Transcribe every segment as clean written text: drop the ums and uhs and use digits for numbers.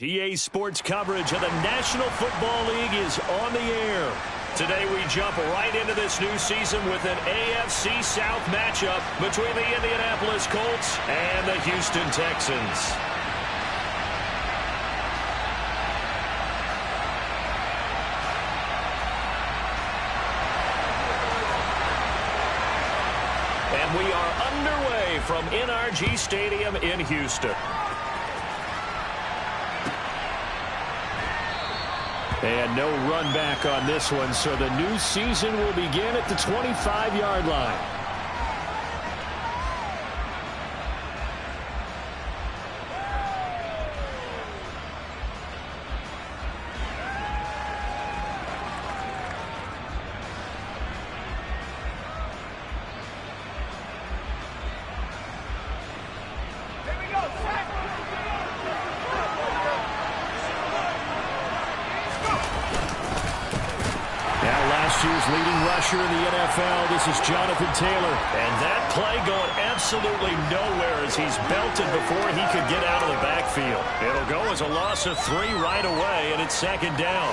PA Sports coverage of the National Football League is on the air. Today we jump right into this new season with an AFC South matchup between the Indianapolis Colts and the Houston Texans. And we are underway from NRG Stadium in Houston. And no run back on this one, so the new season will begin at the 25-yard line. Year's leading rusher in the NFL. This is Jonathan Taylor. And that play going absolutely nowhere as he's belted before he could get out of the backfield. It'll go as a loss of 3 right away, and it's second down.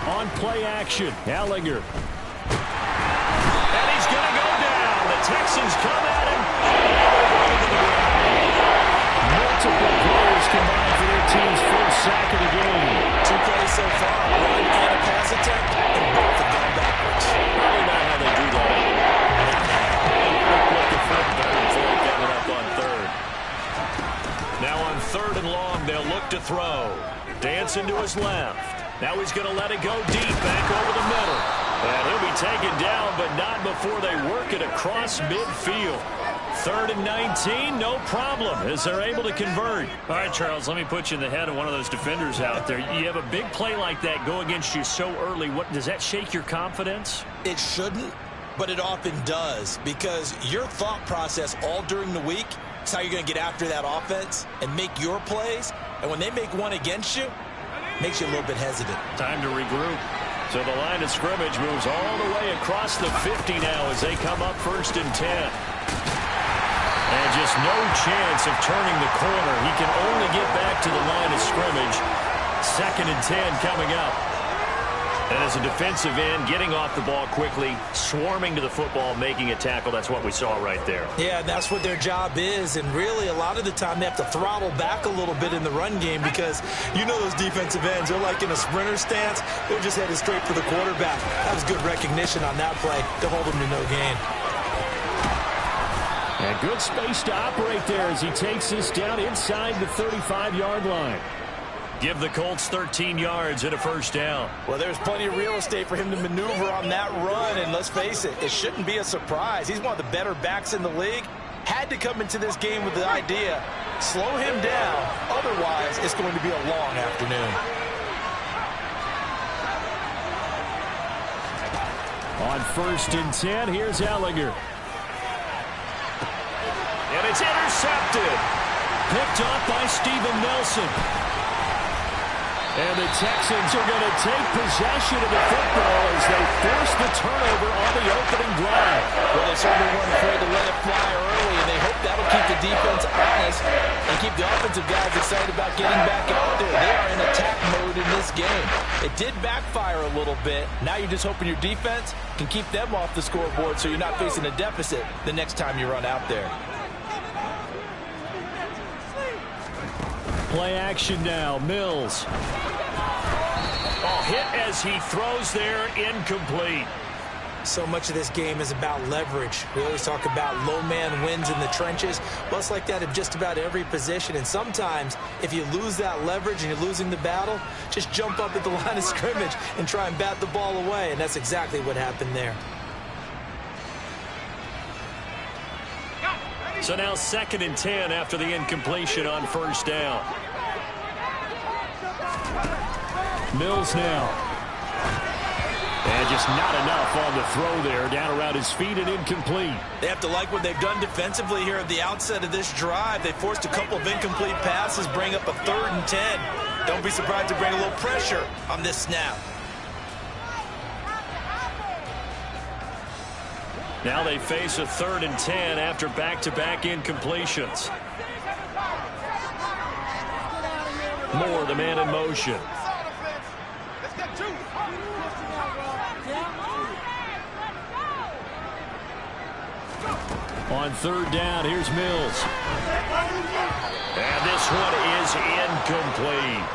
On play action, Ellinger. And he's going to go down. The Texans come at him. Multiple players combined for their team's first sack of the game. 2 plays so far, run and a pass attempt, and both have gone backwards. Probably not how they do that. Look the front better before getting up on third. Now on 3rd and long, they'll look to throw. Dancing to his left. Now he's going to let it go deep, back over the middle. And he'll be taken down, but not before they work it across midfield. 3rd and 19, no problem, as they're able to convert. All right, Charles, let me put you in the head of one of those defenders out there. You have a big play like that go against you so early. What does that shake your confidence? It shouldn't, but it often does, because your thought process all during the week is how you're going to get after that offense and make your plays. And when they make one against you, makes you a little bit hesitant. Time to regroup. So the line of scrimmage moves all the way across the 50 now as they come up 1st and 10. And just no chance of turning the corner. He can only get back to the line of scrimmage. 2nd and 10 coming up. And as a defensive end, getting off the ball quickly, swarming to the football, making a tackle. That's what we saw right there. Yeah, that's what their job is. And really, a lot of the time, they have to throttle back a little bit in the run game because you know those defensive ends, they're like in a sprinter stance. They're just headed straight for the quarterback. That was good recognition on that play to hold him to no gain. And good space to operate there as he takes this down inside the 35-yard line. Give the Colts 13 yards and a 1st down. Well, there's plenty of real estate for him to maneuver on that run, and let's face it, it shouldn't be a surprise. He's one of the better backs in the league. Had to come into this game with the idea, slow him down, otherwise it's going to be a long afternoon. On 1st and 10, here's Ellinger. And it's intercepted. Picked off by Steven Nelson. And the Texans are going to take possession of the football as they force the turnover on the opening drive. Well, they certainly weren't afraid to let it fly early, and they hope that'll keep the defense honest and keep the offensive guys excited about getting back out there. They are in attack mode in this game. It did backfire a little bit. Now you're just hoping your defense can keep them off the scoreboard so you're not facing a deficit the next time you run out there. Play action now, Mills. Hit as he throws there, incomplete. So much of this game is about leverage. We always talk about low man wins in the trenches. Well, it's like that in just about every position. And sometimes, if you lose that leverage and you're losing the battle, just jump up at the line of scrimmage and try and bat the ball away. And that's exactly what happened there. So now 2nd and 10 after the incompletion on 1st down. Mills now. And just not enough on the throw there. Down around his feet and incomplete. They have to like what they've done defensively here at the outset of this drive. They forced a couple of incomplete passes, bring up a 3rd and 10. Don't be surprised to bring a little pressure on this snap. Now they face a 3rd and 10 after back-to-back incompletions. Moore, the man in motion. On 3rd down, here's Mills. And this one is incomplete.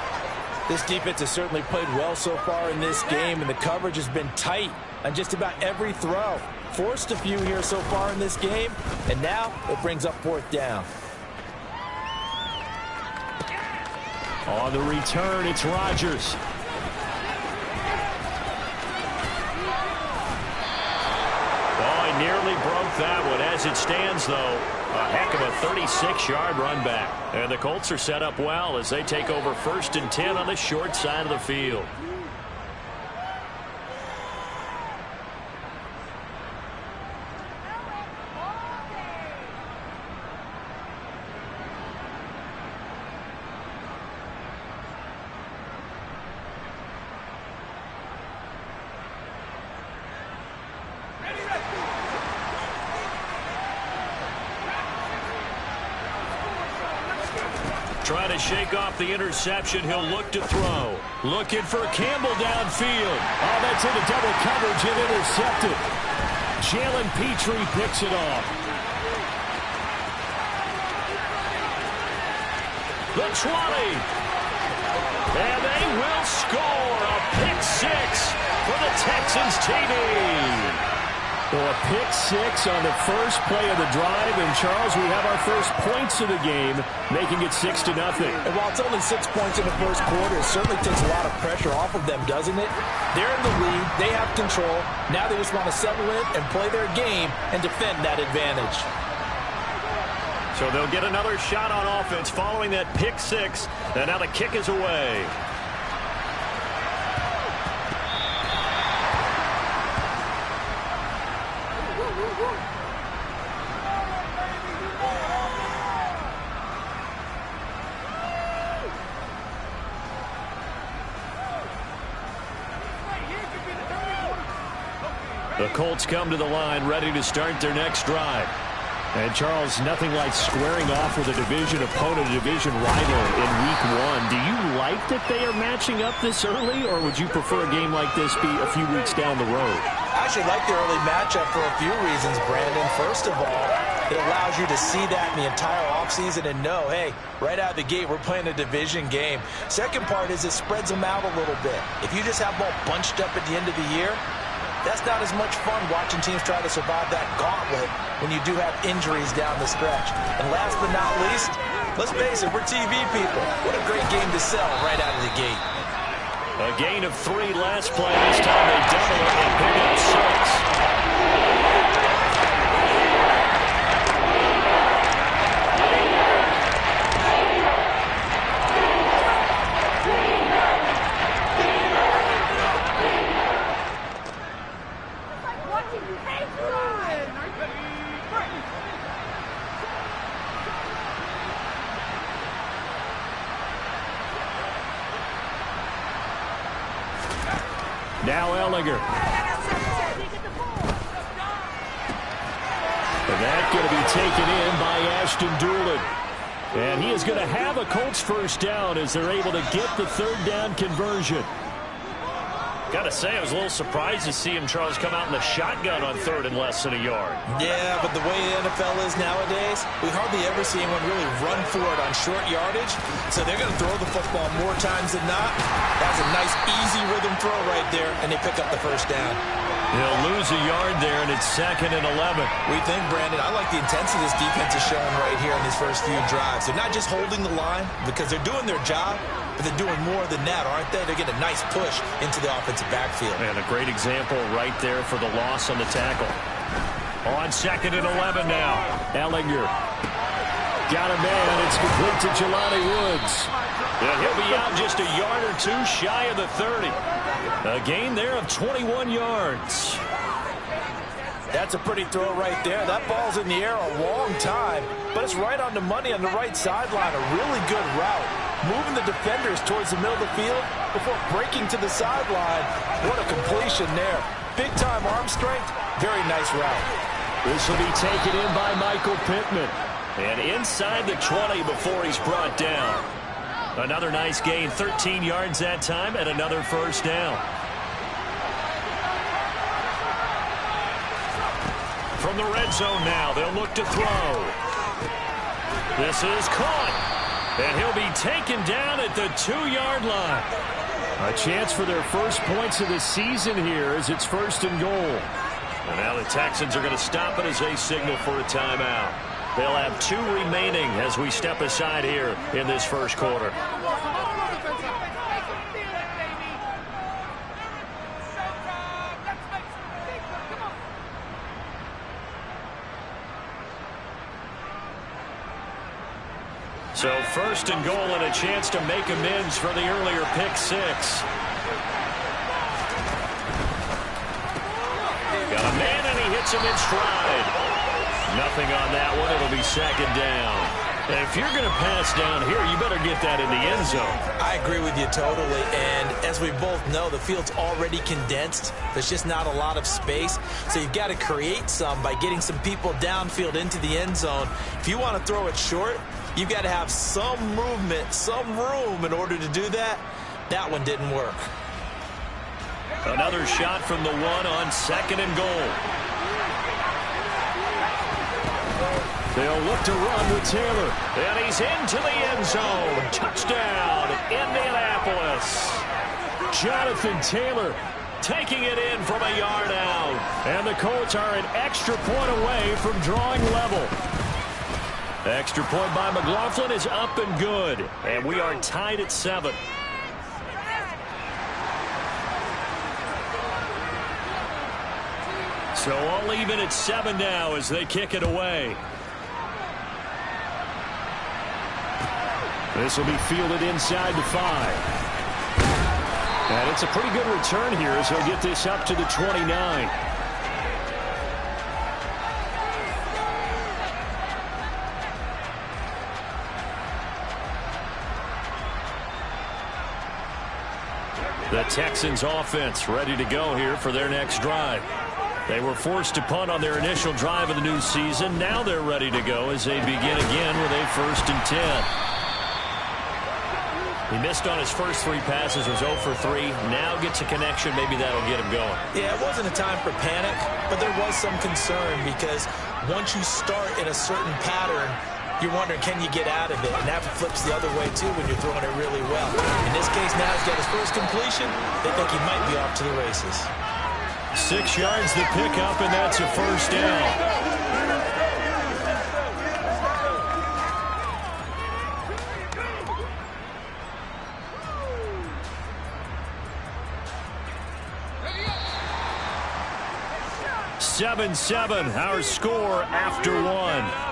This defense has certainly played well so far in this game, and the coverage has been tight on just about every throw. Forced a few here so far in this game, and now it brings up 4th down. On the return, it's Rodgers. Oh, he nearly broke that one. As it stands, though, a heck of a 36-yard run back. And the Colts are set up well as they take over 1st and 10 on the short side of the field. Trying to shake off the interception. He'll look to throw. Looking for Campbell downfield. Oh, that's into double coverage and intercepted. Jalen Petrie picks it off. The 20. And they will score a pick 6 for the Texans TD. Well, a pick 6 on the first play of the drive. And, Charles, we have our first points of the game, making it 6-0. And while it's only 6 points in the first quarter, it certainly takes a lot of pressure off of them, doesn't it? They're in the lead. They have control. Now they just want to settle in and play their game and defend that advantage. So they'll get another shot on offense following that pick 6. And now the kick is away. The Colts come to the line ready to start their next drive. And, Charles, nothing like squaring off with a division opponent, a division rival in Week 1. Do you like that they are matching up this early, or would you prefer a game like this be a few weeks down the road? I actually like the early matchup for a few reasons, Brandon. First of all, it allows you to see that in the entire offseason and know, hey, right out of the gate, we're playing a division game. Second part is it spreads them out a little bit. If you just have them all bunched up at the end of the year, that's not as much fun watching teams try to survive that gauntlet when you do have injuries down the stretch. And last but not least, let's face it, we're TV people. What a great game to sell right out of the gate. A gain of 3 last play. This time they double it and pick up 6. Now Ellinger. And that's going to be taken in by Ashton Doolin. And he is going to have a Colts first down as they're able to get the 3rd down conversion. Got to say, I was a little surprised to see him, Charles, come out in the shotgun on 3rd and less than a yard. Yeah, but the way the NFL is nowadays, we hardly ever see anyone really run for it on short yardage. So they're going to throw the football more times than not. That's a nice, easy rhythm throw right there, and they pick up the first down. He'll lose a yard there, and it's 2nd and 11. We think, Brandon, I like the intensity this defense is showing right here in these first few drives. They're not just holding the line because they're doing their job, but they're doing more than that, aren't they? They're getting a nice push into the offensive backfield. And a great example right there for the loss on the tackle. On 2nd and 11 now. Ellinger. Got a man. It's complete to Jelani Woods. Yeah, he'll be out just a yard or two shy of the 30. A gain there of 21 yards. That's a pretty throw right there. That ball's in the air a long time, but it's right on the money on the right sideline. A really good route. Moving the defenders towards the middle of the field before breaking to the sideline. What a completion there. Big-time arm strength. Very nice route. This will be taken in by Michael Pittman. And inside the 20 before he's brought down. Another nice gain, 13 yards that time, and another first down. From the red zone now, they'll look to throw. This is caught. And he'll be taken down at the 2-yard line. A chance for their first points of the season here as it's 1st and goal. And now the Texans are going to stop it as they signal for a timeout. They'll have 2 remaining as we step aside here in this first quarter. So 1st and goal and a chance to make amends for the earlier pick 6. Got a man and he hits him in stride. Nothing on that one. It'll be 2nd down. And if you're going to pass down here, you better get that in the end zone. I agree with you totally. And as we both know, the field's already condensed. There's just not a lot of space. So you've got to create some by getting some people downfield into the end zone. If you want to throw it short, you've got to have some movement, some room in order to do that. That one didn't work. Another shot from the 1 on 2nd and goal. They'll look to run with Taylor. And he's into the end zone. Touchdown, Indianapolis. Jonathan Taylor taking it in from a yard out. And the Colts are an extra point away from drawing level. Extra point by McLaughlin is up and good. And we are tied at 7. So all even at 7 now as they kick it away. This will be fielded inside the 5. And it's a pretty good return here as he'll get this up to the 29. The Texans offense ready to go here for their next drive. They were forced to punt on their initial drive of the new season. Now they're ready to go as they begin again with a 1st and 10. He missed on his first 3 passes, was 0 for 3. Now gets a connection. Maybe that'll get him going. Yeah, it wasn't a time for panic, but there was some concern because once you start in a certain pattern, you're wondering, can you get out of it? And that flips the other way, too, when you're throwing it really well. In this case, now he's got his first completion. They think he might be off to the races. 6 yards the pickup, and that's a 1st down. Seven, our score after 1.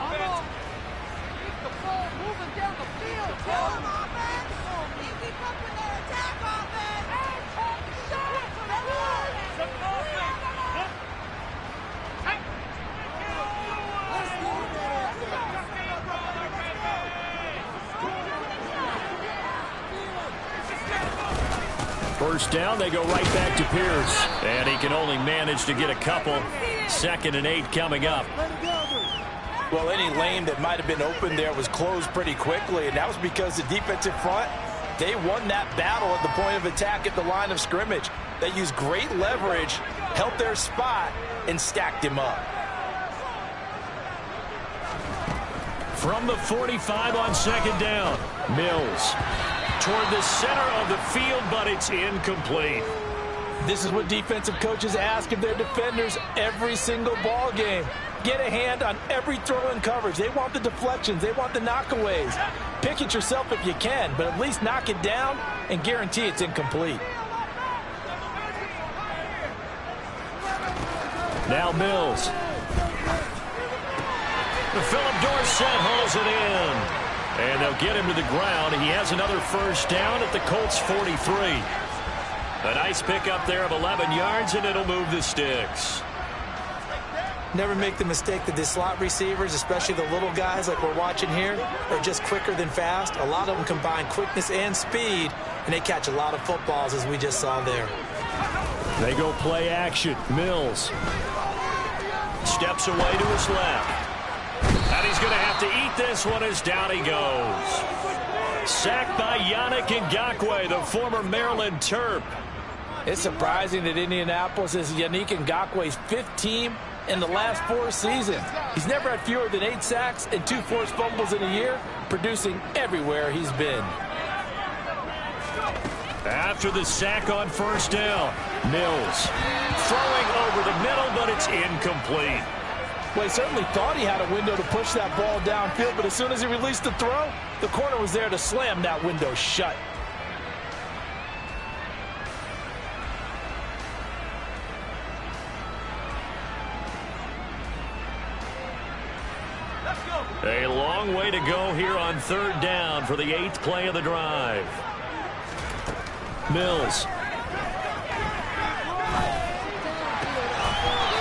First down, they go right back to Pierce. And he can only manage to get a couple. 2nd and 8 coming up. Well, any lane that might have been open there was closed pretty quickly, and that was because the defensive front, they won that battle at the point of attack at the line of scrimmage. They used great leverage, held their spot, and stacked him up. From the 45 on 2nd down, Mills toward the center of the field, but it's incomplete. This is what defensive coaches ask of their defenders every single ball game. Get a hand on every throw in coverage. They want the deflections. They want the knockaways. Pick it yourself if you can, but at least knock it down and guarantee it's incomplete. Now Mills. Philip Dorsett hauls it in. And they'll get him to the ground. He has another 1st down at the Colts 43. A nice pickup there of 11 yards, and it'll move the sticks. Never make the mistake that the slot receivers, especially the little guys like we're watching here, are just quicker than fast. A lot of them combine quickness and speed, and they catch a lot of footballs, as we just saw there. They go play action. Mills steps away to his left. And he's going to have to eat this one as down he goes. Sacked by Yannick Ngakoue, the former Maryland Terp. It's surprising that Indianapolis is Yannick Ngakoue's 5th team in the last 4 seasons. He's never had fewer than 8 sacks and 2 forced fumbles in a year, producing everywhere he's been. After the sack on first down, Mills throwing over the middle, but it's incomplete. Well, he certainly thought he had a window to push that ball downfield, but as soon as he released the throw, the corner was there to slam that window shut. A long way to go here on 3rd down for the 8th play of the drive. Mills.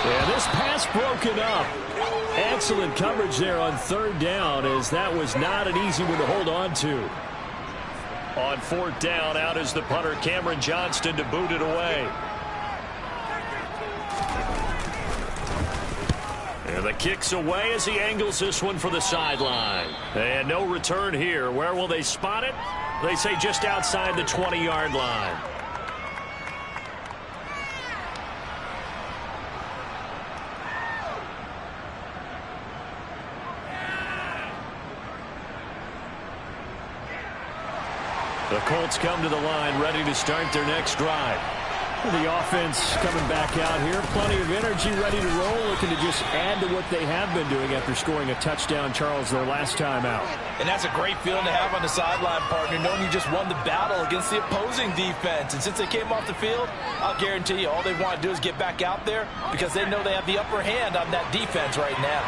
And this pass broken up. Excellent coverage there on 3rd down, as that was not an easy one to hold on to. On 4th down, out is the punter, Cameron Johnston, to boot it away. And the kick's away as he angles this one for the sideline. And no return here. Where will they spot it? They say just outside the 20-yard line. The Colts come to the line, ready to start their next drive. The offense coming back out here. Plenty of energy, ready to roll, looking to just add to what they have been doing after scoring a touchdown, Charles, their last time out. And that's a great feeling to have on the sideline, partner, knowing you just won the battle against the opposing defense. And since they came off the field, I'll guarantee you all they want to do is get back out there because they know they have the upper hand on that defense right now.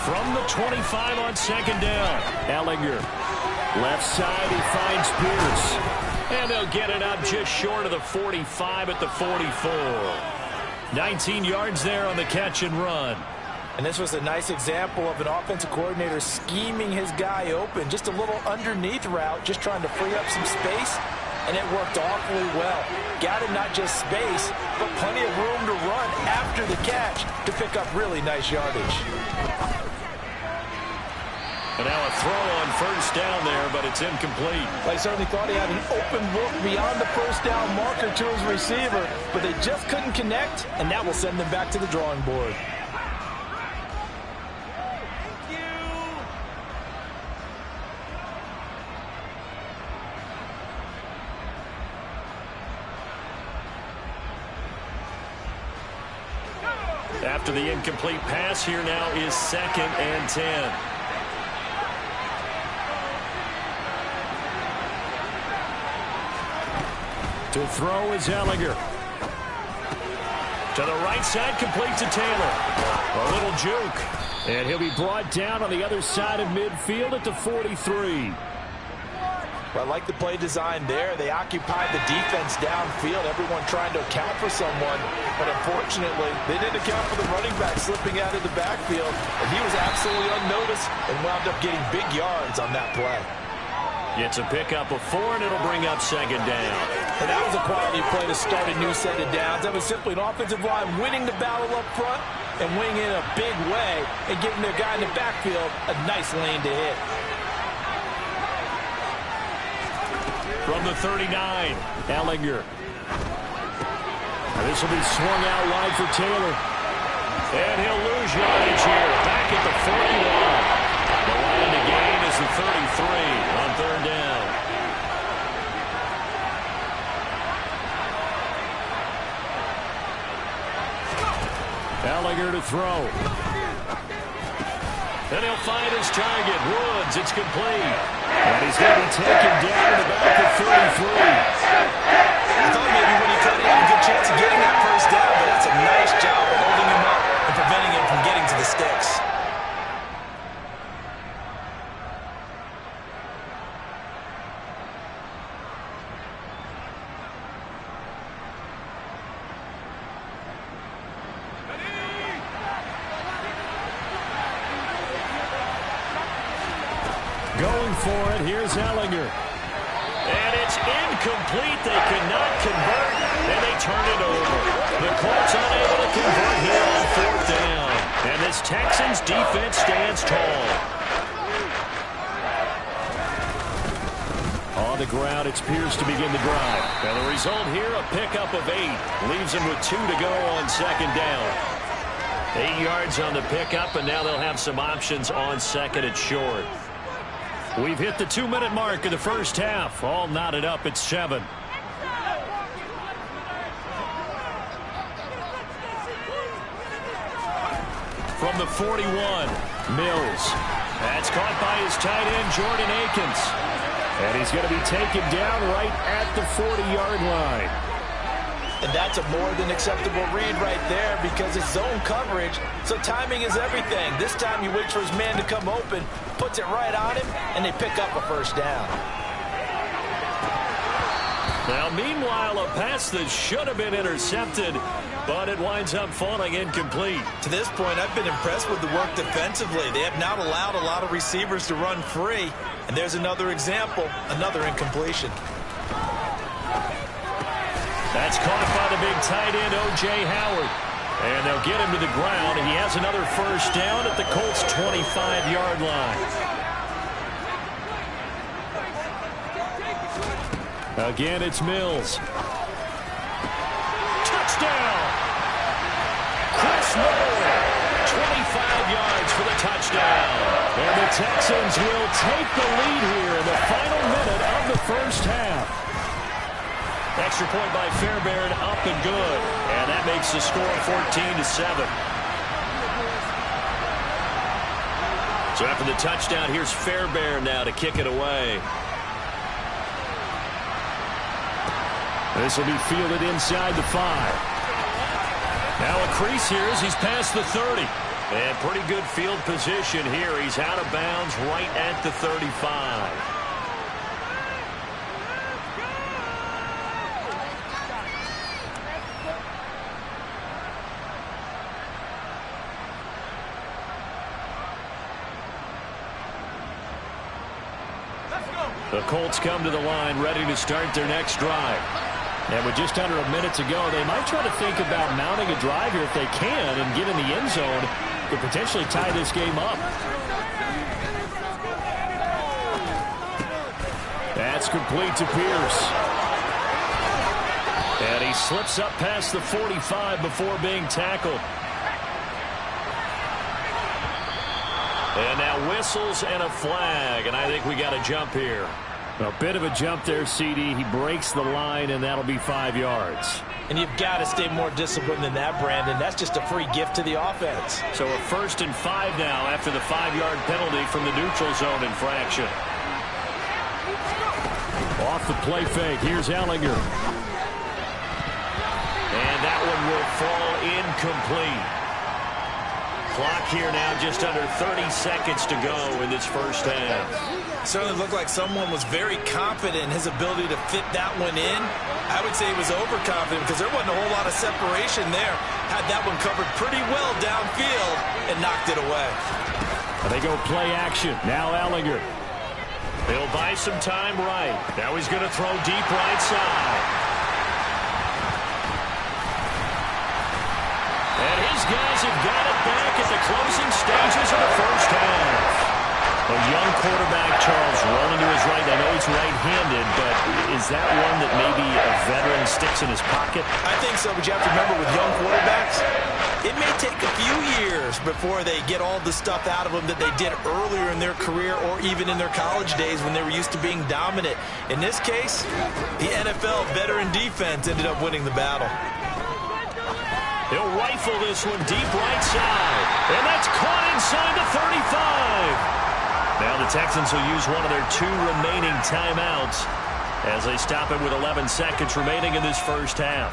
From the 25 on 2nd down, Ellinger. Left side, he finds Pierce. And they'll get it up just short of the 45 at the 44. 19 yards there on the catch and run. And this was a nice example of an offensive coordinator scheming his guy open. Just a little underneath route, just trying to free up some space. And it worked awfully well. Got him not just space, but plenty of room to run after the catch to pick up really nice yardage. And now a throw on first down there, but it's incomplete. Well, he certainly thought he had an open look beyond the first down marker to his receiver, but they just couldn't connect, and that will send them back to the drawing board. After the incomplete pass, here now is 2nd and 10. To throw is Ellinger. To the right side, complete to Taylor. A little juke. And he'll be brought down on the other side of midfield at the 43. Well, I like the play design there. They occupied the defense downfield, everyone trying to account for someone. But unfortunately, they didn't account for the running back slipping out of the backfield. And he was absolutely unnoticed and wound up getting big yards on that play. It's a pickup of 4, and it'll bring up 2nd down. And that was a quality play to start a new set of downs. That was simply an offensive line winning the battle up front and winning in a big way and giving their guy in the backfield a nice lane to hit. From the 39, Ellinger. This will be swung out wide for Taylor. And he'll lose yardage here. Back at the 41. The line to gain is the 33 on 3rd down. Ellinger to throw. And he'll find his target, Woods. It's complete. And he's going to be taken down to the back of 33. I thought maybe when he cut it, he had a good chance of getting that first down, but that's a nice job of holding him up and preventing him from getting to the sticks. going for it. Here's Ellinger. And it's incomplete. They cannot convert, and they turn it over. The Colts unable to convert here on 4th down. And this Texans defense stands tall. On the ground, it's Pierce to begin the drive. And the result here, a pickup of 8. Leaves them with 2 to go on 2nd down. 8 yards on the pickup, and now they'll have some options on 2nd and short. We've hit the 2-minute mark of the first half. All knotted up at 7. From the 41, Mills. That's caught by his tight end, Jordan Akins. And he's going to be taken down right at the 40-yard line. And that's a more than acceptable read right there because it's zone coverage, so timing is everything. This time he waits for his man to come open, puts it right on him, and they pick up a first down. Now, meanwhile, a pass that should have been intercepted, but it winds up falling incomplete. To this point, I've been impressed with the work defensively. They have not allowed a lot of receivers to run free. And there's another example, another incompletion. That's caught by the big tight end, O.J. Howard. And they'll get him to the ground. He has another first down at the Colts' 25-yard line. Again, it's Mills. Touchdown! Chris Moore, 25 yards for the touchdown. And the Texans will take the lead here in the final minute of the first half. Extra point by Fairbairn, up and good. And that makes the score 14-7. So after the touchdown, here's Fairbairn now to kick it away. This will be fielded inside the 5. Now a crease here as he's past the 30. And pretty good field position here. He's out of bounds right at the 35. The Colts come to the line ready to start their next drive. And with just under a minute to go, they might try to think about mounting a drive here if they can and get in the end zone to potentially tie this game up. That's complete to Pierce. And he slips up past the 45 before being tackled. And now whistles and a flag, and I think we got a jump here. A bit of a jump there, CD. He breaks the line, and that'll be 5 yards. And you've got to stay more disciplined than that, Brandon. That's just a free gift to the offense. So a 1st and 5 now after the 5-yard penalty from the neutral zone infraction. Off the play fake. Here's Ellinger. And that one will fall incomplete. Clock here now just under 30 seconds to go in this first half. Certainly looked like someone was very confident in his ability to fit that one in. I would say he was overconfident because there wasn't a whole lot of separation there. Had that one covered pretty well downfield and knocked it away. They go play action. Now Ellinger. He'll buy some time right. Now he's going to throw deep right side. And his guys have got it back at the closing stages of the first half. A young quarterback, Charles, rolling to his right. I know he's right-handed, but is that one that maybe a veteran sticks in his pocket? I think so, but you have to remember with young quarterbacks, it may take a few years before they get all the stuff out of them that they did earlier in their career or even in their college days when they were used to being dominant. In this case, the NFL veteran defense ended up winning the battle. He'll rifle this one deep right side, and that's caught inside the 35. Now the Texans will use one of their 2 remaining timeouts as they stop it with 11 seconds remaining in this first half.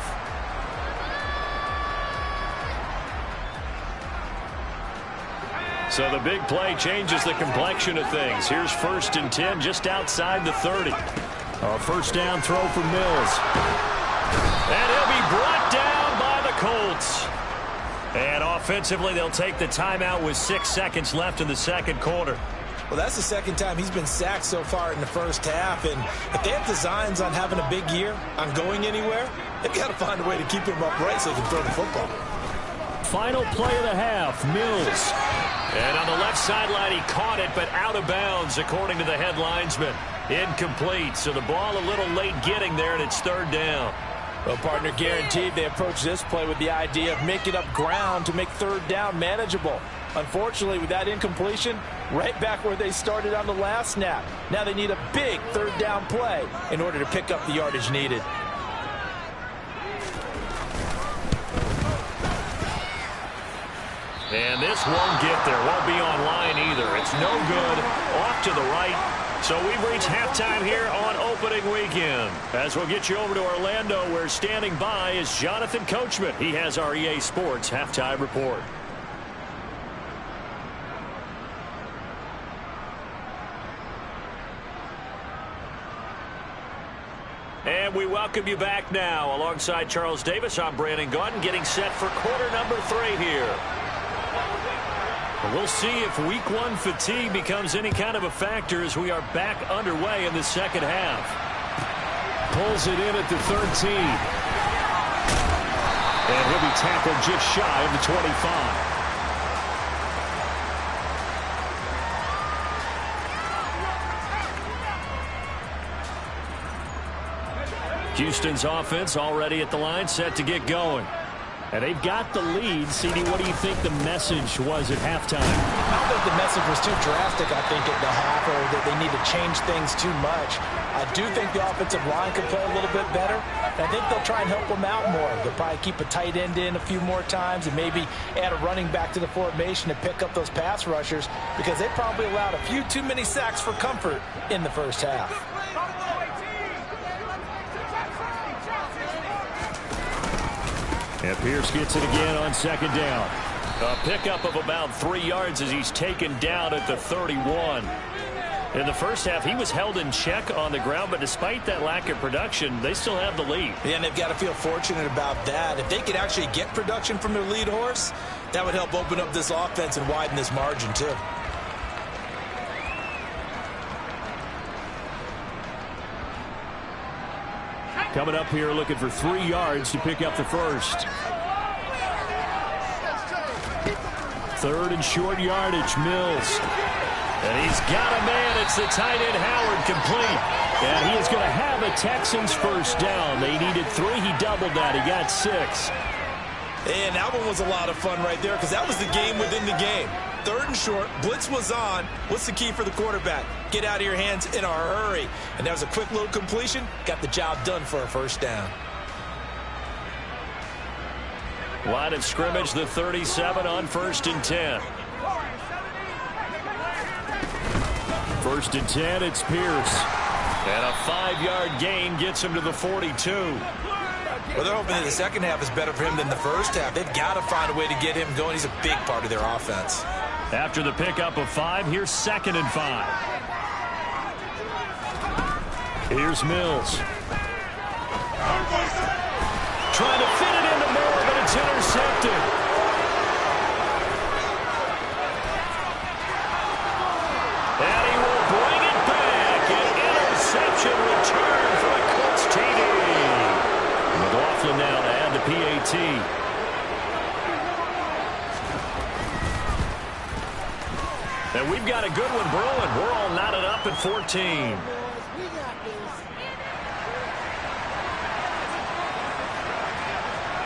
So the big play changes the complexion of things. Here's 1st and 10 just outside the 30. A first down throw for Mills. And he'll be brought down by the Colts. And offensively, they'll take the timeout with 6 seconds left in the second quarter. Well, that's the second time he's been sacked so far in the first half, and if they have designs on having a big year, on going anywhere, they've got to find a way to keep him upright so he can throw the football. Final play of the half, Mills. And on the left sideline, he caught it, but out of bounds, according to the head linesman. Incomplete, so the ball a little late getting there, and it's third down. Well, partner, guaranteed they approach this play with the idea of making up ground to make third down manageable. Unfortunately, with that incompletion, right back where they started on the last snap. Now they need a big third down play in order to pick up the yardage needed. And this won't get there. Won't be online either. It's no good. Off to the right. So we've reached halftime here on opening weekend. As we'll get you over to Orlando, where standing by is Jonathan Coachman. He has our EA Sports halftime report. And we welcome you back now. Alongside Charles Davis, I'm Brandon Gaudin, getting set for quarter number 3 here. We'll see if week 1 fatigue becomes any kind of a factor as we are back underway in the second half. Pulls it in at the 13. And he'll be tackled just shy of the 25. Houston's offense already at the line, set to get going. And they've got the lead. CD, what do you think the message was at halftime? I don't think the message was too drastic, I think, at the half, or that they need to change things too much. I do think the offensive line could play a little bit better. And I think they'll try and help them out more. They'll probably keep a tight end in a few more times and maybe add a running back to the formation to pick up those pass rushers, because they probably allowed a few too many sacks for comfort in the first half. And Pierce gets it again on second down. A pickup of about 3 yards as he's taken down at the 31. In the first half, he was held in check on the ground, but despite that lack of production, they still have the lead. Yeah, and they've got to feel fortunate about that. If they could actually get production from their lead horse, that would help open up this offense and widen this margin, too. Coming up here looking for 3 yards to pick up the first. Third and short yardage, Mills. And he's got a man. It's the tight end Howard, complete. And he is going to have a Texans first down. They needed 3. He doubled that. He got 6. And that one was a lot of fun right there, because that was the game within the game. Third and short, blitz was on. What's the key for the quarterback? Get out of your hands in a hurry. And that was a quick little completion. Got the job done for a first down. Line of scrimmage, the 37 on 1st and 10. 1st and 10, it's Pierce. And a 5-yard gain gets him to the 42. Well, they're hoping that the second half is better for him than the first half. They've got to find a way to get him going. He's a big part of their offense. After the pickup of 5, here's 2nd and 5. Here's Mills. Trying to fit it into Moore, but it's intercepted. And he will bring it back. An interception return for the Colts TD. McLaughlin now to add the PAT. And we've got a good one brewing. We're all knotted up at 14.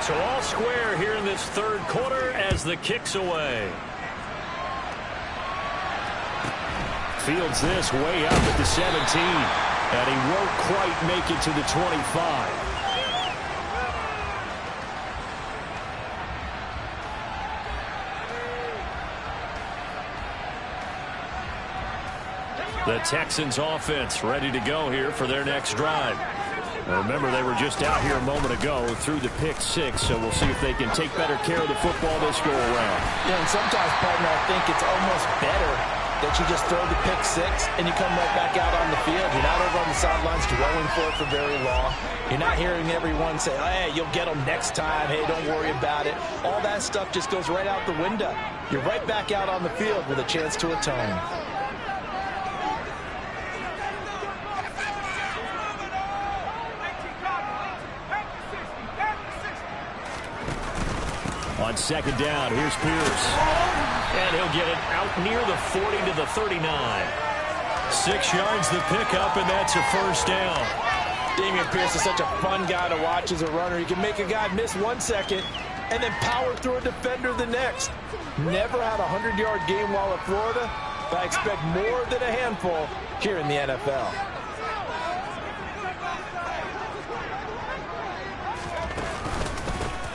So all square here in this third quarter as the kick's away. Fields this way up at the 17. And he won't quite make it to the 25. The Texans offense ready to go here for their next drive. Now remember, they were just out here a moment ago through the pick 6, so we'll see if they can take better care of the football this go around. Yeah, and sometimes, partner, I think it's almost better that you just throw the pick 6 and you come right back out on the field. You're not over on the sidelines dwelling for it for very long. You're not hearing everyone say, hey, you'll get them next time. Hey, don't worry about it. All that stuff just goes right out the window. You're right back out on the field with a chance to atone. On second down, here's Pierce. And he'll get it out near the 40 to the 39. 6 yards the pickup, and that's a first down. Dameon Pierce is such a fun guy to watch as a runner. He can make a guy miss 1 second and then power through a defender the next. Never had a 100-yard game while at Florida, but I expect more than a handful here in the NFL.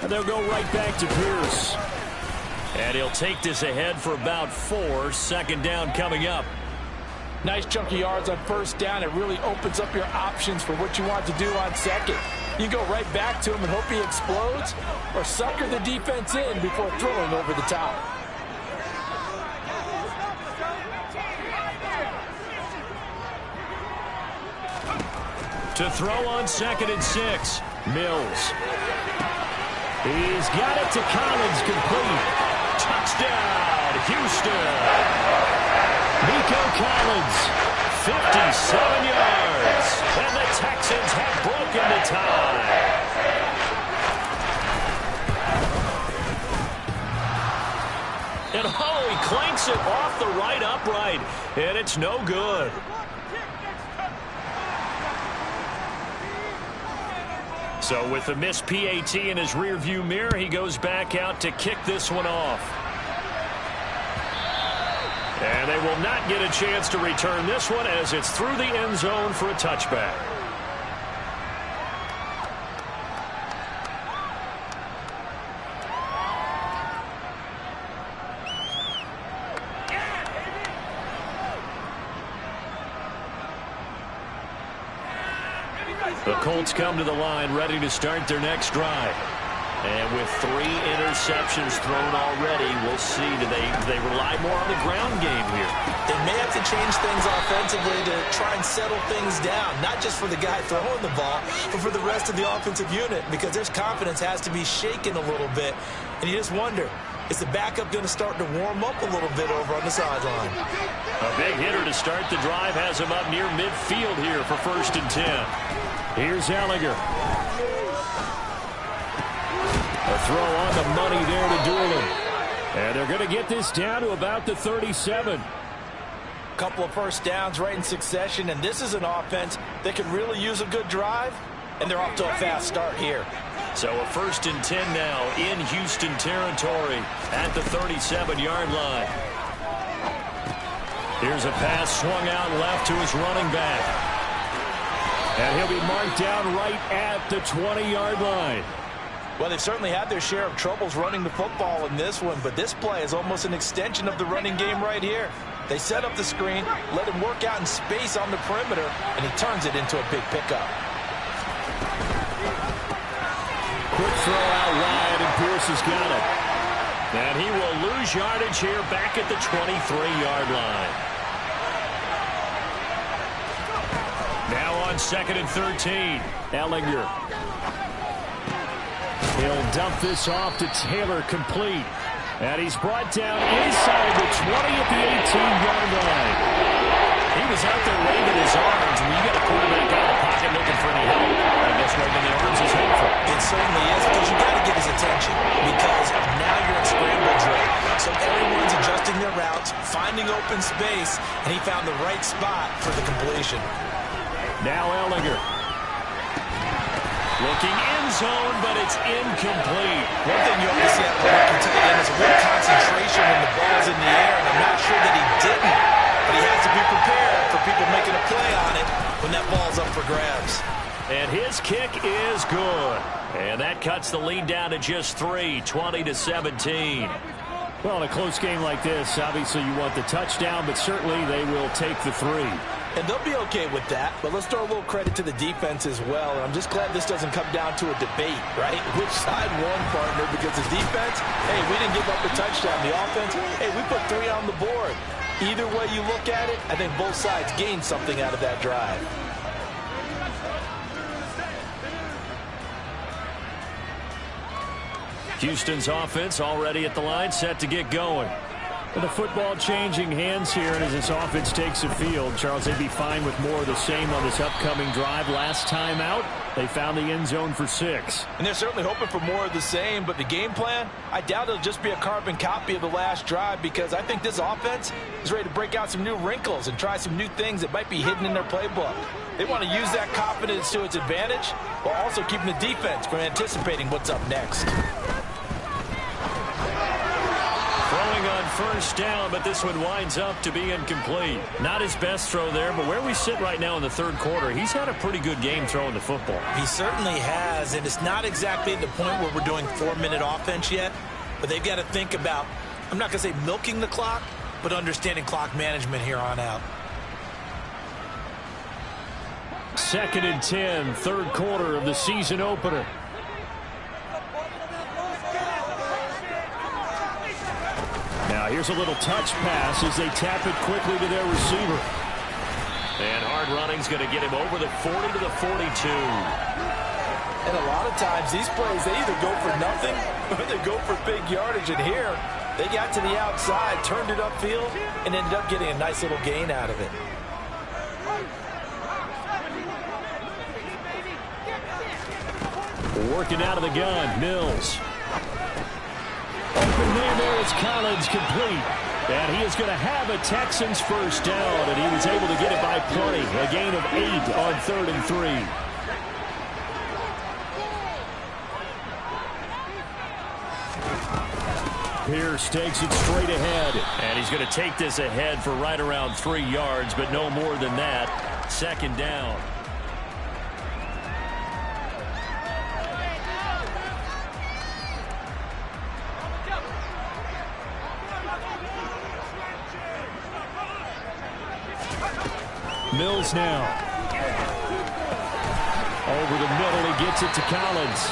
And they'll go right back to Pierce. And he'll take this ahead for about 4. Second down coming up. Nice chunky yards on first down. It really opens up your options for what you want to do on second. You go right back to him and hope he explodes, or sucker the defense in before throwing over the top. To throw on 2nd and 6. Mills. He's got it to Collins, complete. Touchdown, Houston. Nico Collins, 57 yards. And the Texans have broken the tie. And he clanks it off the right upright. And it's no good. So with the missed PAT in his rearview mirror, he goes back out to kick this one off. And they will not get a chance to return this one as it's through the end zone for a touchback. The Colts come to the line ready to start their next drive. And with 3 interceptions thrown already, we'll see. Do they rely more on the ground game here? They may have to change things offensively to try and settle things down, not just for the guy throwing the ball, but for the rest of the offensive unit, because their confidence has to be shaken a little bit. And you just wonder, is the backup going to start to warm up a little bit over on the sideline? A big hitter to start the drive has him up near midfield here for 1st and 10. Here's Ellinger. A throw on the money there to Doolin. And they're going to get this down to about the 37. Couple of first downs right in succession, and this is an offense that can really use a good drive, and they're off to a fast start here. So a 1st and 10 now in Houston territory at the 37-yard line. Here's a pass swung out left to his running back. And he'll be marked down right at the 20-yard line. Well, they've certainly had their share of troubles running the football in this one, but this play is almost an extension of the running game right here. They set up the screen, let him work out in space on the perimeter, and he turns it into a big pickup. Quick throw out wide, and Pierce has got it. And he will lose yardage here back at the 23-yard line. Now on 2nd and 13. Ellinger. He'll dump this off to Taylor, complete. And he's brought down inside the 20 at the 18-yard line. He was out there waving his arms. When you got a quarterback out of the pocket looking for any help, I guess waving the arms is helpful. It certainly is, because you got to get his attention, because now you're in scramble drill. So everyone's adjusting their routes, finding open space, and he found the right spot for the completion. Now Ellinger. Looking in zone, but it's incomplete. One thing you always see out of a rookie tight end is a real concentration when the ball's in the air, and I'm not sure that he didn't. But he has to be prepared for people making a play on it when that ball's up for grabs. And his kick is good. And that cuts the lead down to just 3, 20-17. Well, in a close game like this, obviously you want the touchdown, but certainly they will take the 3. And they'll be okay with that, but let's throw a little credit to the defense as well. And I'm just glad this doesn't come down to a debate, right? Which side won, partner? Because the defense, hey, we didn't give up a touchdown. The offense, hey, we put 3 on the board. Either way you look at it, I think both sides gained something out of that drive. Houston's offense already at the line, set to get going. Well, the football changing hands here, and as this offense takes the field, Charles, they'd be fine with more of the same on this upcoming drive. Last time out, they found the end zone for 6. And they're certainly hoping for more of the same, but the game plan, I doubt it'll just be a carbon copy of the last drive, because I think this offense is ready to break out some new wrinkles and try some new things that might be hidden in their playbook. They want to use that confidence to its advantage while also keeping the defense from anticipating what's up next. Throwing on first down, but this one winds up to be incomplete. Not his best throw there, but where we sit right now in the third quarter, he's had a pretty good game throwing the football. He certainly has, and it's not exactly at the point where we're doing 4-minute offense yet, but they've got to think about, I'm not going to say milking the clock, but understanding clock management here on out. 2nd and 10, third quarter of the season opener. Now here's a little touch pass as they tap it quickly to their receiver. And hard running's going to get him over the 40 to the 42. And a lot of times these plays, they either go for nothing or they go for big yardage. And here, they got to the outside, turned it upfield, and ended up getting a nice little gain out of it. Working out of the gun, Mills. Open man there is Collins, complete. And he is going to have a Texans first down, and he was able to get it by plenty. A gain of 8 on 3rd and 3. Pierce takes it straight ahead. And he's going to take this ahead for right around 3 yards, but no more than that. 2nd down. Mills now. Over the middle, he gets it to Collins.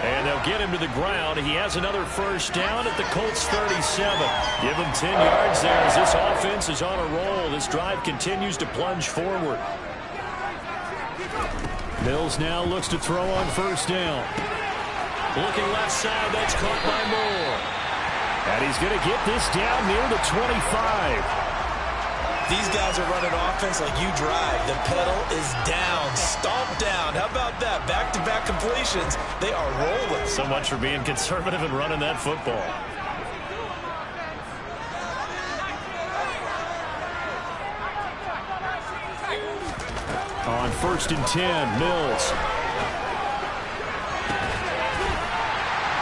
And they'll get him to the ground. He has another first down at the Colts 37. Give him 10 yards there as this offense is on a roll. This drive continues to plunge forward. Mills now looks to throw on first down. Looking left side, that's caught by Moore. And he's going to get this down near the 25. These guys are running offense like you drive. The pedal is down, stomped down. How about that? Back-to-back completions. They are rolling. So much for being conservative and running that football. On 1st and 10, Mills.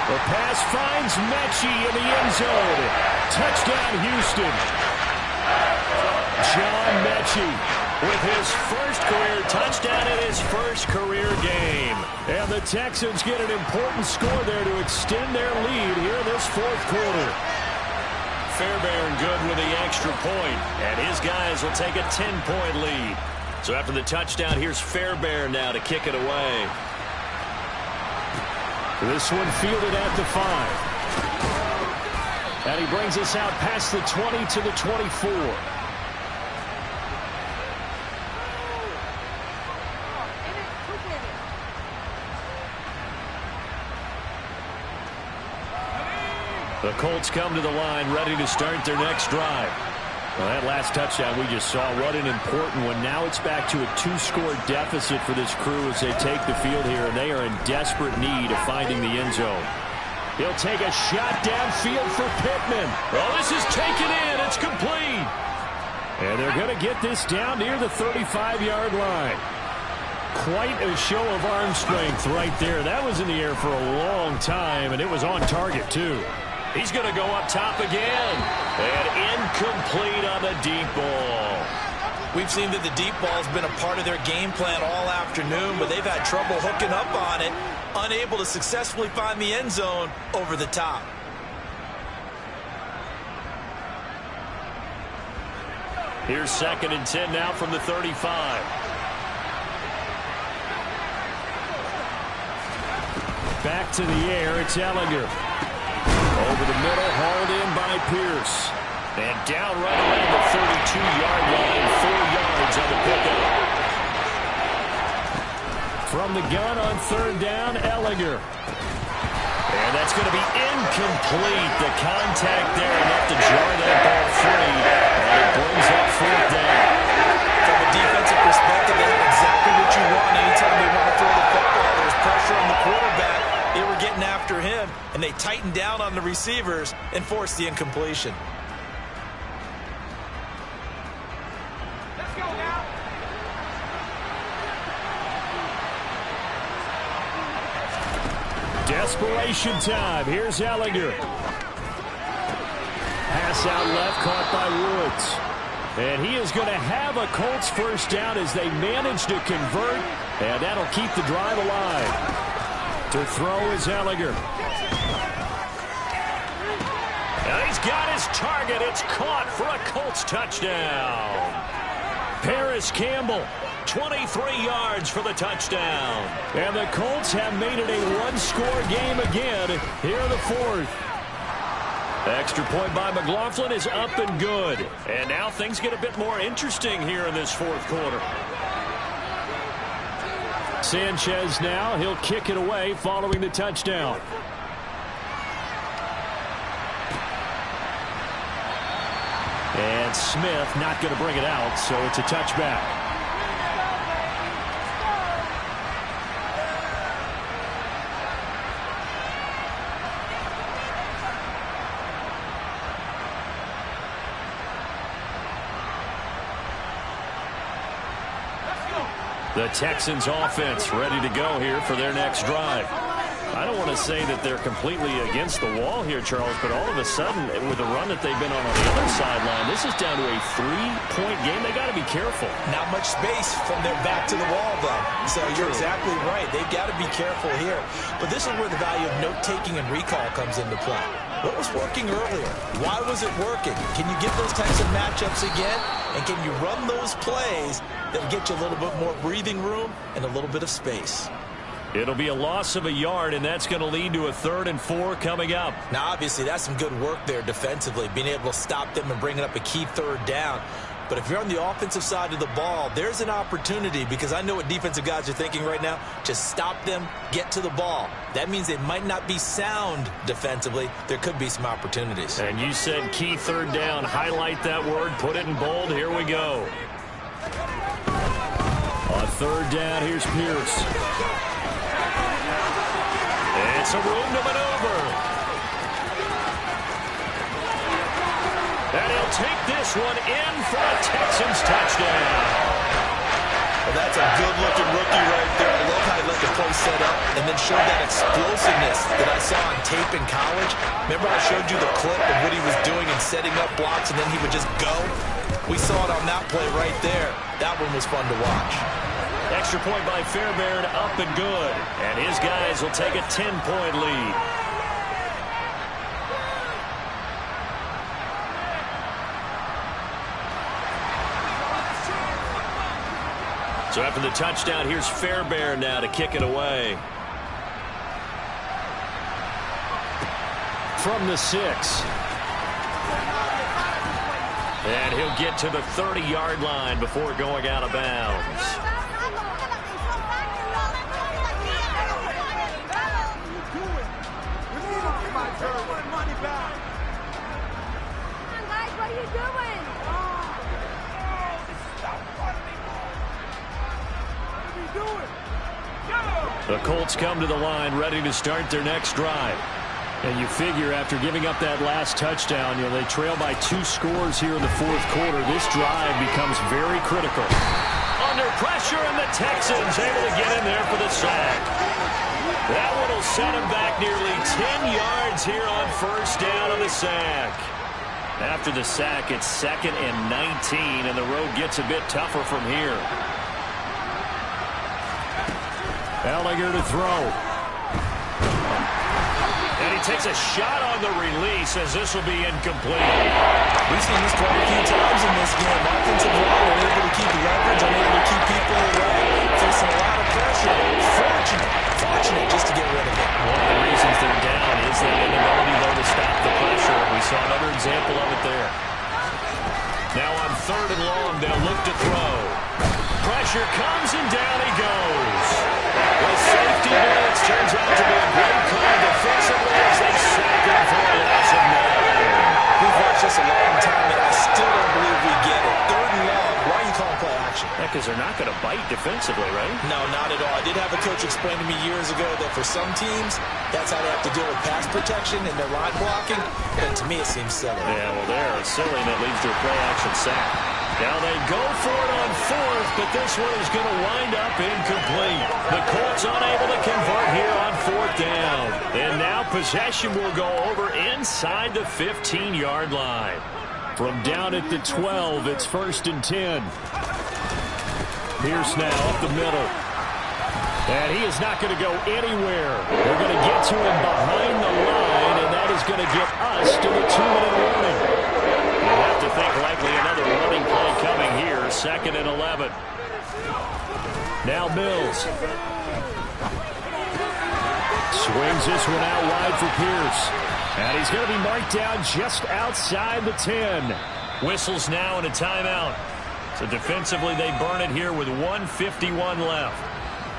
The pass finds Mechie in the end zone. Touchdown, Houston. John Mechie with his first career touchdown in his first career game. And the Texans get an important score there to extend their lead here in this 4th quarter. Fairbairn good with the extra point, and his guys will take a 10-point lead. So after the touchdown, here's Fairbairn now to kick it away. This one fielded at the 5. And he brings us out past the 20 to the 24. The Colts come to the line ready to start their next drive. Well, that last touchdown we just saw, what an important one. Now it's back to a 2-score deficit for this crew as they take the field here, and they are in desperate need of finding the end zone. He'll take a shot downfield for Pittman. Oh, this is taken in. It's complete. And they're going to get this down near the 35-yard line. Quite a show of arm strength right there. That was in the air for a long time, and it was on target, too. He's going to go up top again. And incomplete on the deep ball. We've seen that the deep ball has been a part of their game plan all afternoon, but they've had trouble hooking up on it, unable to successfully find the end zone over the top. Here's 2nd and 10 now from the 35. Back to the air, it's Ellinger. Over the middle, hauled in by Pierce. And down right around the 32-yard line, 4 yards on the pickup. From the gun on 3rd down, Ellinger. And that's going to be incomplete. The contact there enough to jar that ball free. And it brings up fourth down. From a defensive perspective, they have exactly what you want anytime they want to throw the football. There's pressure on the quarterback. They were getting after him, and they tightened down on the receivers and forced the incompletion. Desperation time. Here's Ellinger. Pass out left, caught by Woods. And he is going to have a Colts first down as they manage to convert. And that'll keep the drive alive. To throw is Ellinger. And he's got his target. It's caught for a Colts touchdown. Paris Campbell, 23 yards for the touchdown. And the Colts have made it a one-score game again here in the fourth. Extra point by McLaughlin is up and good. And now things get a bit more interesting here in this fourth quarter. Sanchez now, he'll kick it away following the touchdown. And Smith not going to bring it out, so it's a touchback. The Texans offense ready to go here for their next drive. I don't want to say that they're completely against the wall here, Charles, but all of a sudden, with the run that they've been on the other sideline, this is down to a 3-point game. They got to be careful. Not much space from their back to the wall, though. So you're exactly right. They've got to be careful here. But this is where the value of note-taking and recall comes into play. What was working earlier? Why was it working? Can you get those types of matchups again? And can you run those plays that get you a little bit more breathing room and a little bit of space? It'll be a loss of a yard, and that's going to lead to a 3rd and 4 coming up. Now, obviously, that's some good work there defensively, being able to stop them and bringing up a key 3rd down. But if you're on the offensive side of the ball, there's an opportunity, because I know what defensive guys are thinking right now. Just stop them, get to the ball. That means they might not be sound defensively. There could be some opportunities. And you said key 3rd down. Highlight that word. Put it in bold. Here we go. On 3rd down, here's Pierce. It's a room to maneuver. And he'll take this one in for a Texans touchdown. Well, that's a good-looking rookie right there. I love how he let the play set up and then showed that explosiveness that I saw on tape in college. Remember I showed you the clip of what he was doing and setting up blocks, and then he would just go? We saw it on that play right there. That one was fun to watch. Extra point by Fairbairn, up and good. And his guys will take a 10-point lead. So after the touchdown, here's Fairbairn now to kick it away. From the 6. And he'll get to the 30-yard line before going out of bounds. The Colts come to the line ready to start their next drive. And you figure after giving up that last touchdown, they trail by 2 scores here in the fourth quarter. This drive becomes very critical. Under pressure, and the Texans able to get in there for the sack. That one will set him back nearly 10 yards here on first down on the sack. After the sack, it's 2nd and 19, and the road gets a bit tougher from here. Ellinger to throw. And he takes a shot on the release as this will be incomplete. We've seen this quite a few times in this game. Offensive line unable to keep leverage, unable to keep people away, facing a lot of pressure. Fortunate just to get rid of it. One of the reasons they're down is that inability, though, to stop the pressure. We saw another example of it there. Now on 3rd and long, they'll look to throw. Pressure comes, and down he goes. The safety blitz turns out to be a great call defensively. they're not going to bite defensively, right? No, not at all. I did have a coach explain to me years ago that for some teams, that's how they have to deal with pass protection and their line blocking. And to me, it seems silly. Yeah, well, there, it's silly, and it leads to a play-action sack. Now they go for it on fourth, but this one is going to wind up incomplete. The Colts unable to convert here on fourth down. And now possession will go over inside the 15-yard line. From down at the 12, it's 1st and 10. Pierce now up the middle. And he is not going to go anywhere. They're going to get to him behind the line, and that is going to get us to the 2-minute warning. You'll have to think likely another running play coming here, 2nd and 11. Now Mills. Swings this one out wide for Pierce. And he's going to be marked down just outside the 10. Whistles now and a timeout. So defensively, they burn it here with 1:51 left.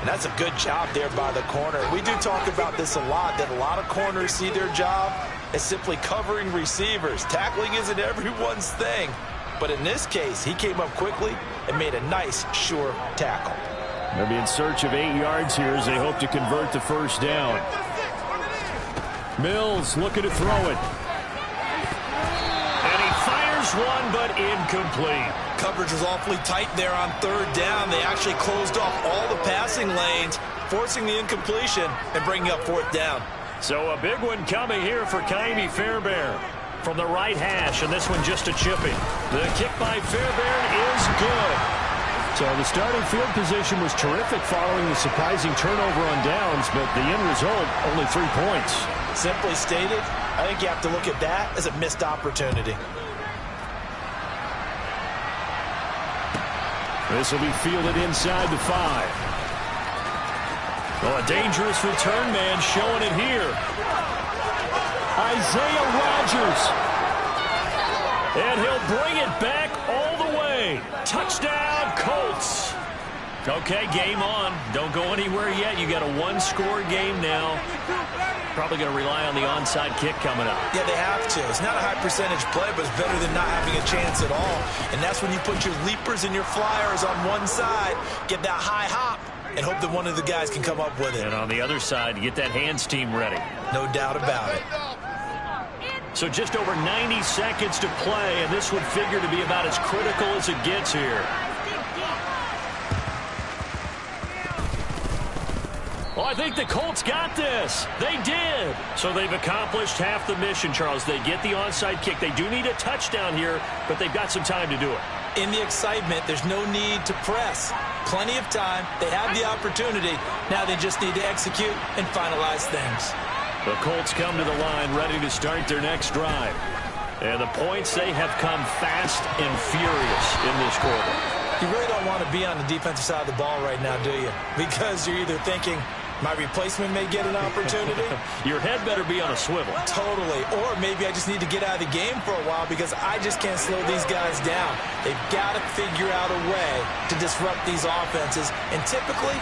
And that's a good job there by the corner. We do talk about this a lot, that a lot of corners see their job as simply covering receivers. Tackling isn't everyone's thing. But in this case, he came up quickly and made a nice, sure tackle. They'll be in search of 8 yards here as they hope to convert the first down. Mills looking to throw it. And he fires one, but incomplete. Coverage was awfully tight there on 3rd down. They actually closed off all the passing lanes, forcing the incompletion and bringing up 4th down. So a big one coming here for Ka'imi Fairbairn from the right hash, and this one just a chipping. The kick by Fairbairn is good. So the starting field position was terrific following the surprising turnover on downs, but the end result, only 3 points. Simply stated, I think you have to look at that as a missed opportunity. This will be fielded inside the 5. Well, a dangerous return man showing it here. Isaiah Rodgers. And he'll bring it back all the way. Touchdown, Colts. Okay, game on. Don't go anywhere yet. You got a 1-score game now. Probably going to rely on the onside kick coming up. Yeah, they have to. It's not a high percentage play, but it's better than not having a chance at all. And that's when you put your leapers and your flyers on one side, get that high hop, and hope that one of the guys can come up with it. And on the other side, get that hands team ready. No doubt about it. So just over 90 seconds to play, and this would figure to be about as critical as it gets here. Well, I think the Colts got this. They did. So they've accomplished half the mission, Charles. They get the onside kick. They do need a touchdown here, but they've got some time to do it. In the excitement, there's no need to press. Plenty of time. They have the opportunity. Now they just need to execute and finalize things. The Colts come to the line ready to start their next drive. And the points, they have come fast and furious in this quarter. You really don't want to be on the defensive side of the ball right now, do you? Because you're either thinking, my replacement may get an opportunity. Your head better be on a swivel. Totally. Or maybe I just need to get out of the game for a while because I just can't slow these guys down. They've got to figure out a way to disrupt these offenses. And typically,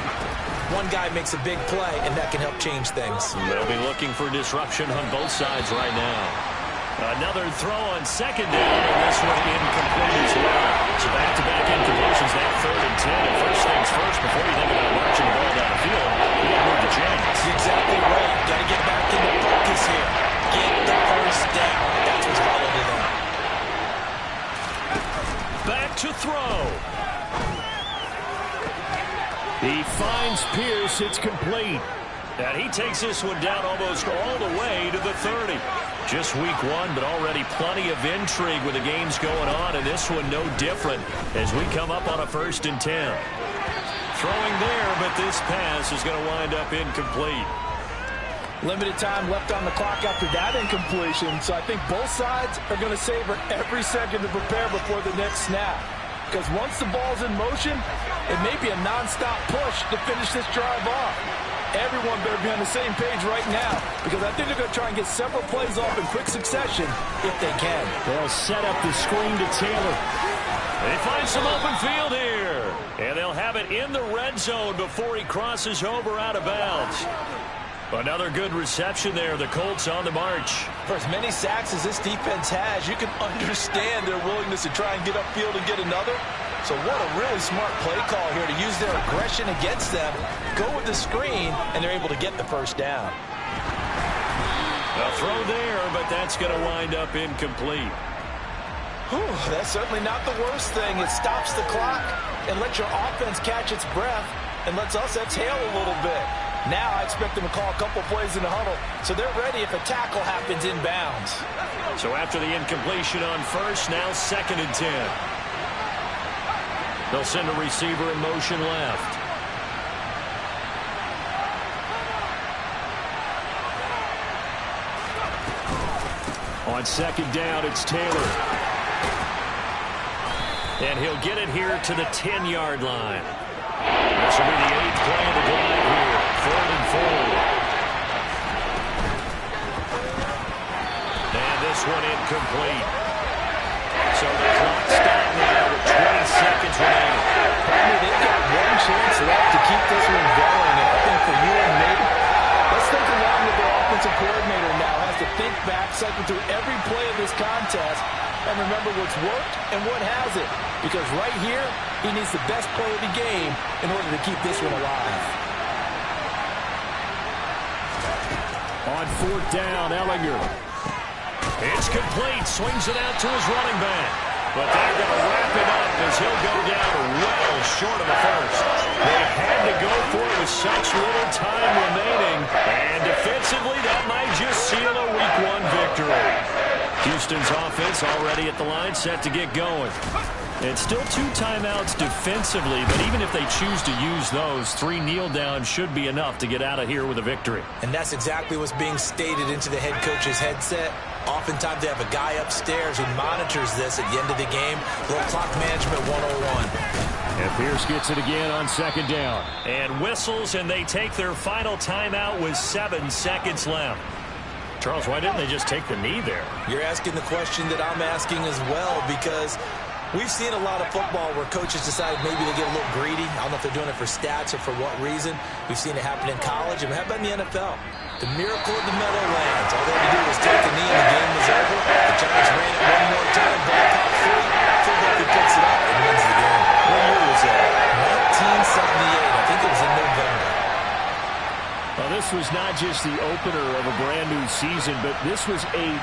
one guy makes a big play, and that can help change things. They'll be looking for disruption on both sides right now. Another throw on 2nd down, and this one incomplete as well. So back-to-back incompletions, that 3rd and 10. And first things first, before you think about marching the ball down the field, you got to move the chains. That's exactly right. Got to get back into focus here. Get the first down. That's what's followed to them. Back to throw. He finds Pierce. It's complete. And he takes this one down almost all the way to the 30. Just week 1, but already plenty of intrigue with the games going on, and this one no different as we come up on a 1st and 10. Throwing there, but this pass is going to wind up incomplete. Limited time left on the clock after that incompletion, so I think both sides are going to savor every second to prepare before the next snap. Because once the ball's in motion, it may be a nonstop push to finish this drive off. Everyone better be on the same page right now because I think they're going to try and get several plays off in quick succession if they can. They'll set up the screen to Taylor. They find some open field here. And they'll have it in the red zone before he crosses over out of bounds. Another good reception there. The Colts on the march. For as many sacks as this defense has, you can understand their willingness to try and get upfield and get another. So what a really smart play call here to use their aggression against them, go with the screen, and they're able to get the first down. A throw there, but that's going to wind up incomplete. Whew, that's certainly not the worst thing. It stops the clock and lets your offense catch its breath and lets us exhale a little bit. Now I expect them to call a couple plays in the huddle, so they're ready if a tackle happens inbounds. So after the incompletion on first, now 2nd and 10. They'll send a receiver in motion left. On 2nd down, it's Taylor. And he'll get it here to the 10-yard line. This will be the 8th play of the drive here. 3rd and 4. And this one incomplete. So the clock stopped now with 20 seconds remaining. They've got one chance left to keep this one going. And I think for you and me, let's think along with their offensive coordinator now. Has to think back, cycle through every play of this contest, and remember what's worked and what hasn't. Because right here, he needs the best play of the game in order to keep this one alive. On 4th down, Ellinger. It's complete. Swings it out to his running back. But they're going to wrap it up as he'll go down well short of the first. They had to go for it with such little time remaining. And defensively, that might just seal a Week 1 victory. Houston's offense already at the line, set to get going. And still 2 timeouts defensively, but even if they choose to use those, 3 kneel downs should be enough to get out of here with a victory. And that's exactly what's being stated into the head coach's headset. Oftentimes they have a guy upstairs who monitors this at the end of the game. Little clock management 101. And Pierce gets it again on 2nd down. And whistles, and they take their final timeout with 7 seconds left. Charles, why didn't they just take the knee there? You're asking the question that I'm asking as well, because we've seen a lot of football where coaches decide maybe they get a little greedy. I don't know if they're doing it for stats or for what reason. We've seen it happen in college, and how about in the NFL? The miracle of the Meadowlands. All they had to do was take the knee, and the game was over. The Giants ran it one more time, ball caught free. Philadelphia picks it up and wins the game. What year was that? 1978. I think it was in November. Well, this was not just the opener of a brand new season, but this was a